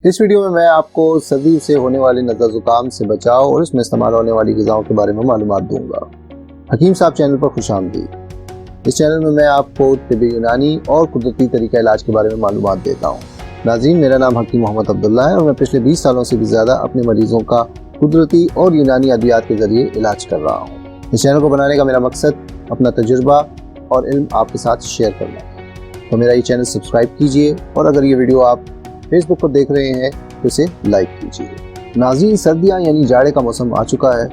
इस वीडियो में मैं आपको सर्दी से होने वाले नज़ला ज़ुकाम से बचाव और इसमें इस्तेमाल होने वाली ग़िज़ाओं के बारे में मालूमात दूंगा। हकीम साहब चैनल पर खुशामदीद। इस चैनल में मैं आपको तिब यूनानी और कुदरती तरीका इलाज के बारे में मालूमात देता हूँ। नाज़रीन, मेरा नाम हकीम मोहम्मद अब्दुल्ला है और मैं पिछले 20 सालों से भी ज़्यादा अपने मरीज़ों का कुदरती और यूनानी अद्वियात के ज़रिए इलाज कर रहा हूँ। इस चैनल को बनाने का मेरा मकसद अपना तजुर्बा और इल्म आपके साथ शेयर करना है। तो मेरा ये चैनल सब्सक्राइब कीजिए और अगर ये वीडियो आप फेसबुक पर देख रहे हैं तो इसे लाइक कीजिए। नाज़रीन, सर्दियाँ यानी जाड़े का मौसम आ चुका है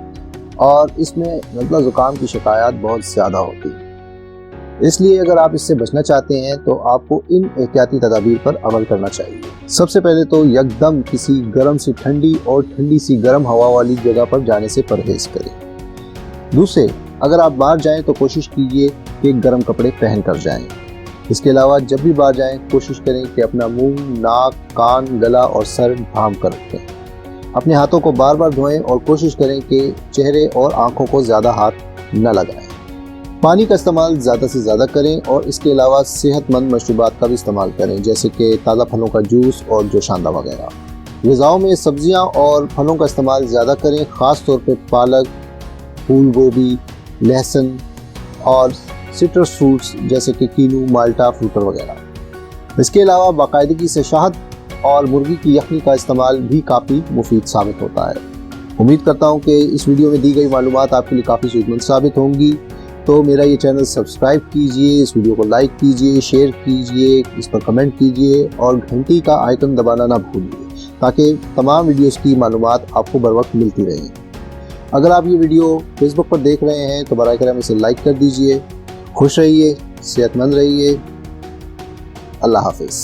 और इसमें नज़ला ज़ुकाम की शिकायत बहुत ज़्यादा होती है। इसलिए अगर आप इससे बचना चाहते हैं तो आपको इन एहतियाती तदाबीर पर अमल करना चाहिए। सबसे पहले तो यकदम किसी गर्म सी ठंडी और ठंडी सी गर्म हवा वाली जगह पर जाने से परहेज़ करें। दूसरे, अगर आप बाहर जाएं तो कोशिश कीजिए कि गर्म कपड़े पहन कर जाएं। इसके अलावा जब भी बाहर जाएं कोशिश करें कि अपना मुंह, नाक, कान, गला और सर ढांप कर रखें। अपने हाथों को बार बार धोएं और कोशिश करें कि चेहरे और आंखों को ज़्यादा हाथ न लगाएं। पानी का इस्तेमाल ज़्यादा से ज़्यादा करें और इसके अलावा सेहतमंद मशरूबात का भी इस्तेमाल करें, जैसे कि ताज़ा फलों का जूस और जोशांदा वगैरह। ग़िज़ाओं में सब्जियाँ और फलों का इस्तेमाल ज़्यादा करें, ख़ास तौर पर पालक, फूल गोभी, लहसुन और सिट्रस फ्रूट्स जैसे कि कीनू, माल्टा, फ्रूटर वगैरह। इसके अलावा बाकायदगी से शहद और मुर्गी की यखनी का इस्तेमाल भी काफ़ी मुफीद साबित होता है। उम्मीद करता हूँ कि इस वीडियो में दी गई मालूमात आपके लिए काफ़ी सूझबूझ साबित होंगी। तो मेरा ये चैनल सब्सक्राइब कीजिए, इस वीडियो को लाइक कीजिए, शेयर कीजिए, इस पर कमेंट कीजिए और घंटी का आइकन दबाना ना भूलिए ताकि तमाम वीडियोज़ की मालूमात आपको बर वक्त मिलती रहें। अगर आप ये वीडियो फेसबुक पर देख रहे हैं तो बराए करम इसे लाइक कर दीजिए। खुश रहिए, सेहतमंद रहिए। अल्लाह हाफिज़।